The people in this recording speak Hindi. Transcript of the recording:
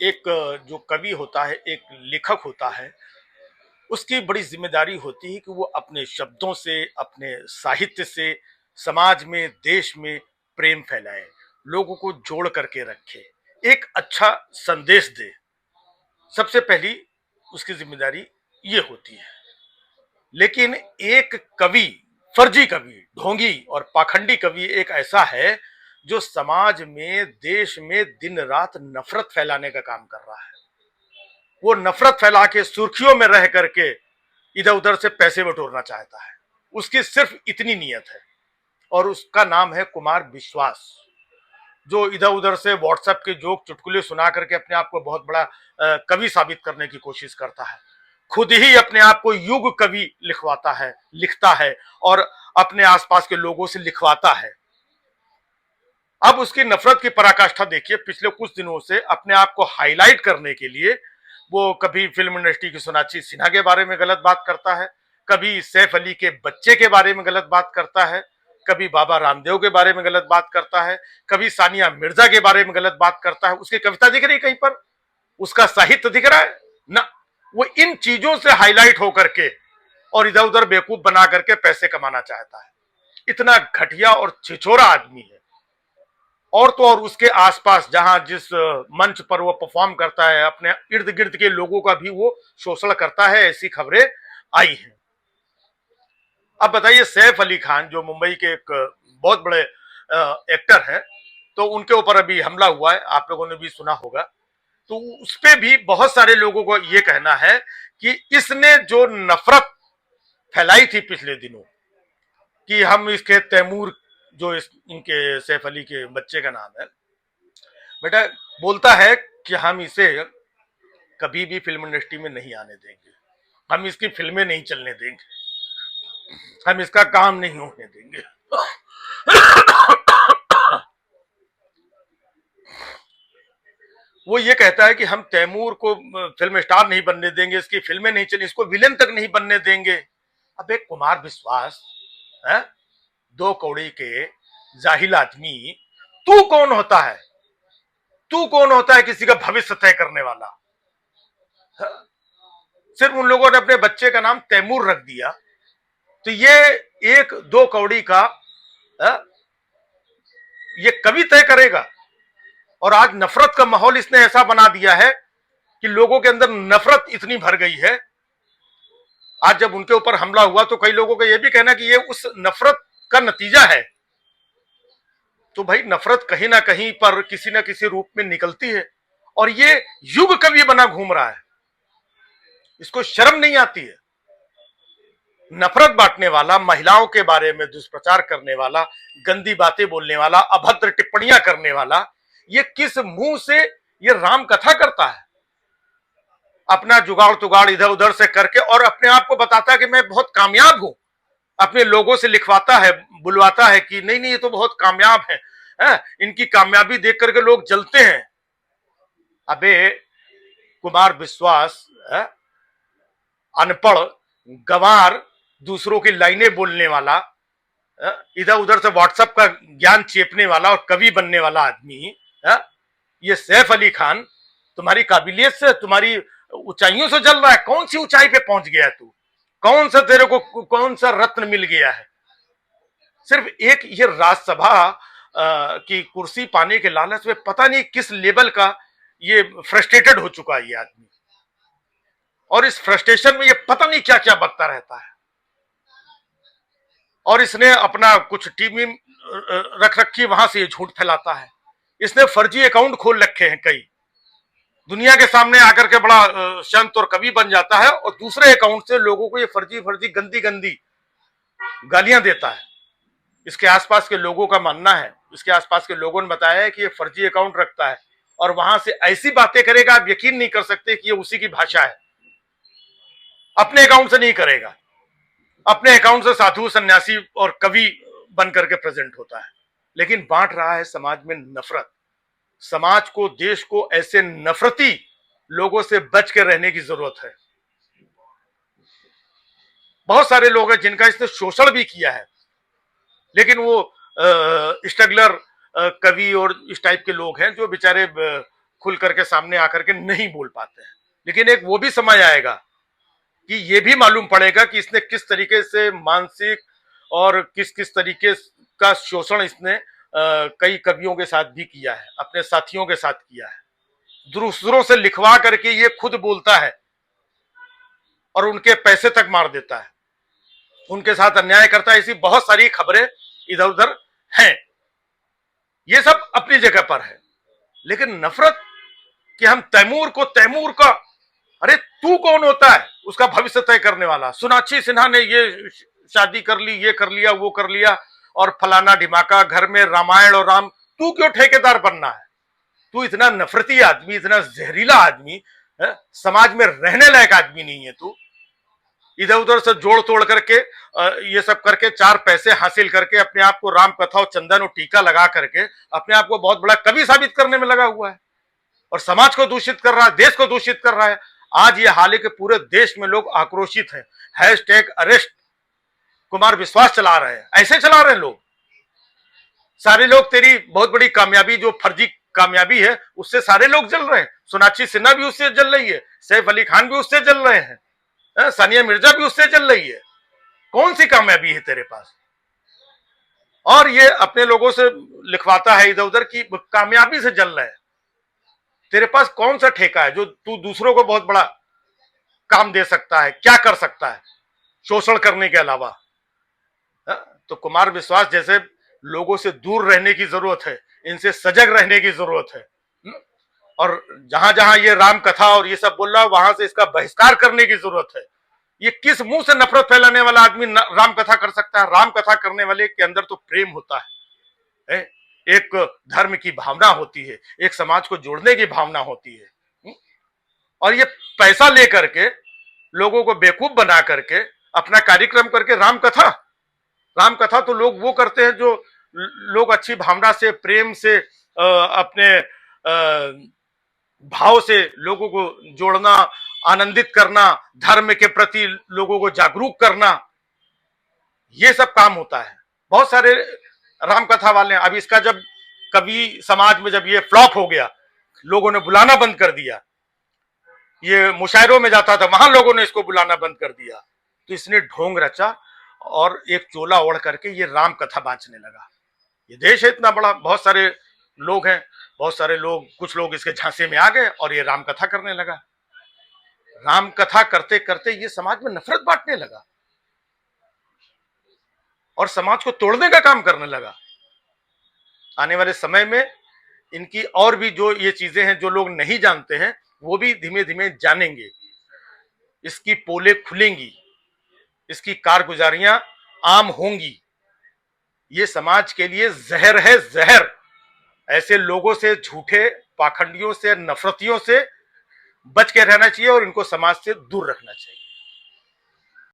एक जो कवि होता है, एक लेखक होता है, उसकी बड़ी जिम्मेदारी होती है कि वो अपने शब्दों से, अपने साहित्य से समाज में, देश में प्रेम फैलाए, लोगों को जोड़ करके रखे, एक अच्छा संदेश दे। सबसे पहली उसकी जिम्मेदारी ये होती है। लेकिन एक कवि, फर्जी कवि, ढोंगी और पाखंडी कवि एक ऐसा है जो समाज में, देश में दिन रात नफरत फैलाने का काम कर रहा है। वो नफरत फैला के सुर्खियों में रह करके इधर उधर से पैसे बटोरना चाहता है। उसकी सिर्फ इतनी नीयत है। और उसका नाम है कुमार विश्वास, जो इधर उधर से व्हाट्सएप के जोक चुटकुले सुना करके अपने आप को बहुत बड़ा कवि साबित करने की कोशिश करता है। खुद ही अपने आप को युग कवि लिखवाता है, लिखता है और अपने आसपास के लोगों से लिखवाता है। अब उसकी नफरत की पराकाष्ठा देखिए। पिछले कुछ दिनों से अपने आप को हाईलाइट करने के लिए वो कभी फिल्म इंडस्ट्री की सोनाक्षी सिन्हा के बारे में गलत बात करता है, कभी सैफ अली के बच्चे के बारे में गलत बात करता है, कभी बाबा रामदेव के बारे में गलत बात करता है, कभी सानिया मिर्जा के बारे में गलत बात करता है। उसकी कविता दिख रही है कहीं पर, उसका साहित्य दिख रहा है ना। वो इन चीजों से हाईलाइट होकर के और इधर उधर बेवकूफ बना करके पैसे कमाना चाहता है। इतना घटिया और छिछोरा आदमी है। और तो और उसके आसपास जहां जिस मंच पर वो परफॉर्म करता है, अपने इर्द गिर्द के लोगों का भी वो शोषण करता है, ऐसी खबरें आई हैं। अब बताइए, सैफ अली खान जो मुंबई के एक बहुत बड़े एक्टर हैं, तो उनके ऊपर अभी हमला हुआ है, आप लोगों ने भी सुना होगा। तो उस पे भी बहुत सारे लोगों को ये कहना है कि इसने जो नफरत फैलाई थी पिछले दिनों, कि हम इसके तैमूर, जो इनके सैफ अली के बच्चे का नाम है, बेटा बोलता है कि हम इसे कभी भी फिल्म इंडस्ट्री में नहीं आने देंगे, हम इसकी फिल्में नहीं चलने देंगे, हम इसका काम नहीं होने देंगे। वो ये कहता है कि हम तैमूर को फिल्म स्टार नहीं बनने देंगे, इसकी फिल्में नहीं चली, इसको विलेन तक नहीं बनने देंगे। अब एक कुमार विश्वास है, दो कौड़ी के जाहिल आदमी, तू कौन होता है? तू कौन होता है किसी का भविष्य तय करने वाला? सिर्फ उन लोगों ने अपने बच्चे का नाम तैमूर रख दिया, तो ये एक दो कौड़ी का ये कवि तय करेगा। और आज नफरत का माहौल इसने ऐसा बना दिया है कि लोगों के अंदर नफरत इतनी भर गई है। आज जब उनके ऊपर हमला हुआ तो कई लोगों का यह भी कहना कि ये उस नफरत का नतीजा है। तो भाई, नफरत कहीं ना कहीं पर किसी ना किसी रूप में निकलती है। और ये युग कवि बना घूम रहा है, इसको शर्म नहीं आती है। नफरत बांटने वाला, महिलाओं के बारे में दुष्प्रचार करने वाला, गंदी बातें बोलने वाला, अभद्र टिप्पणियां करने वाला, ये किस मुंह से ये राम कथा करता है? अपना जुगाड़ तुगाड़ इधर उधर से करके और अपने आप को बताता है कि मैं बहुत कामयाब हूं। अपने लोगों से लिखवाता है, बुलवाता है कि नहीं नहीं ये तो बहुत कामयाब है, इनकी कामयाबी देख करके लोग जलते हैं। अबे कुमार विश्वास अनपढ़, गंवार, दूसरों की लाइनें बोलने वाला, इधर उधर से व्हाट्सएप का ज्ञान चेपने वाला और कवि बनने वाला आदमी, ये सैफ अली खान तुम्हारी काबिलियत से, तुम्हारी ऊंचाइयों से जल रहा है। कौन सी ऊंचाई पे पहुंच गया तू? कौन सा तेरे को कौन सा रत्न मिल गया है? सिर्फ एक ये राज्यसभा की कुर्सी पाने के लालच में पता नहीं किस लेवल का ये फ्रस्ट्रेटेड हो चुका है ये आदमी। और इस फ्रस्ट्रेशन में ये पता नहीं क्या क्या बकता रहता है। और इसने अपना कुछ टीम रख रखी, वहां से ये झूठ फैलाता है। इसने फर्जी अकाउंट खोल रखे हैं कई, दुनिया के सामने आकर के बड़ा संत और कवि बन जाता है और दूसरे अकाउंट से लोगों को ये फर्जी फर्जी गंदी गंदी गालियां देता है। इसके आसपास के लोगों का मानना है, इसके आसपास के लोगों ने बताया है कि ये फर्जी अकाउंट रखता है और वहां से ऐसी बातें करेगा आप यकीन नहीं कर सकते कि ये उसी की भाषा है। अपने अकाउंट से नहीं करेगा, अपने अकाउंट से साधु सन्यासी और कवि बन करके प्रेजेंट होता है, लेकिन बांट रहा है समाज में नफरत। समाज को, देश को ऐसे नफरती लोगों से बच के रहने की जरूरत है। बहुत सारे लोग हैं जिनका इसने शोषण भी किया है, लेकिन वो स्ट्रगलर कवि और इस टाइप के लोग हैं जो बेचारे खुल करके सामने आकर के नहीं बोल पाते हैं। लेकिन एक वो भी समय आएगा कि ये भी मालूम पड़ेगा कि इसने किस तरीके से मानसिक और किस किस तरीके का शोषण इसने कई कवियों के साथ भी किया है, अपने साथियों के साथ किया है। दूसरों से लिखवा करके ये खुद बोलता है और उनके पैसे तक मार देता है, उनके साथ अन्याय करता है। ऐसी बहुत सारी खबरें इधर उधर हैं। ये सब अपनी जगह पर है। लेकिन नफरत कि हम तैमूर का, अरे तू कौन होता है उसका भविष्य तय करने वाला? सोनाक्षी सिन्हा ने ये शादी कर ली, ये कर लिया, वो कर लिया, और फलाना ढिमाका, घर में रामायण और राम। तू क्यों ठेकेदार बनना है? तू इतना नफरती आदमी, इतना जहरीला आदमी है? समाज में रहने लायक आदमी नहीं है तू। इधर उधर से जोड़ तोड़ करके ये सब करके चार पैसे हासिल करके अपने आप को राम कथा और चंदन और टीका लगा करके अपने आप को बहुत बड़ा कवि साबित करने में लगा हुआ है और समाज को दूषित कर रहा है, देश को दूषित कर रहा है। आज ये हाल है कि पूरे देश में लोग आक्रोशित हैं। हैशटैग अरेस्ट कुमार विश्वास चला रहे हैं। ऐसे चला रहे हैं लोग। सारे लोग तेरी बहुत बड़ी कामयाबी, जो फर्जी कामयाबी है, उससे सारे लोग जल रहे हैं। सोनाक्षी सिन्हा भी उससे जल रही है, सैफ अली खान भी उससे जल रहे हैं, सानिया मिर्जा भी उससे जल रही है। कौन सी कामयाबी है तेरे पास? और ये अपने लोगों से लिखवाता है इधर उधर की कामयाबी से जल रहे हैं। तेरे पास कौन सा ठेका है जो तू दूसरों को बहुत बड़ा काम दे सकता है? क्या कर सकता है शोषण करने के अलावा? तो कुमार विश्वास जैसे लोगों से दूर रहने की जरूरत है, इनसे सजग रहने की जरूरत है। और जहां जहां ये राम कथा और ये सब बोल रहा है, वहां से इसका बहिष्कार करने की जरूरत है। ये किस मुंह से नफरत फैलाने वाला आदमी राम कथा कर सकता है? राम कथा करने वाले के अंदर तो प्रेम होता है, एक धर्म की भावना होती है, एक समाज को जोड़ने की भावना होती है। और ये पैसा लेकर के लोगों को बेवकूफ बना करके अपना कार्यक्रम करके राम कथा तो लोग वो करते हैं जो लोग अच्छी भावना से, प्रेम से, अपने भाव से लोगों को जोड़ना, आनंदित करना, धर्म के प्रति लोगों को जागरूक करना, ये सब काम होता है। बहुत सारे रामकथा वाले। अब इसका जब कवि समाज में जब ये फ्लॉप हो गया, लोगों ने बुलाना बंद कर दिया, ये मुशायरों में जाता था, वहां लोगों ने इसको बुलाना बंद कर दिया, तो इसने ढोंग रचा और एक चोला ओढ़ करके ये राम कथा बांचने लगा। ये देश है इतना बड़ा, बहुत सारे लोग हैं, बहुत सारे लोग, कुछ लोग इसके झांसे में आ गए और ये राम कथा करने लगा। राम कथा करते करते ये समाज में नफरत बांटने लगा और समाज को तोड़ने का काम करने लगा। आने वाले समय में इनकी और भी जो ये चीजें हैं जो लोग नहीं जानते हैं, वो भी धीमे धीमे जानेंगे। इसकी पोले खुलेंगी, इसकी कारगुजारियां आम होंगी। ये समाज के लिए जहर है, जहर। ऐसे लोगों से, झूठे पाखंडियों से, नफरतियों से बच के रहना चाहिए और इनको समाज से दूर रखना चाहिए।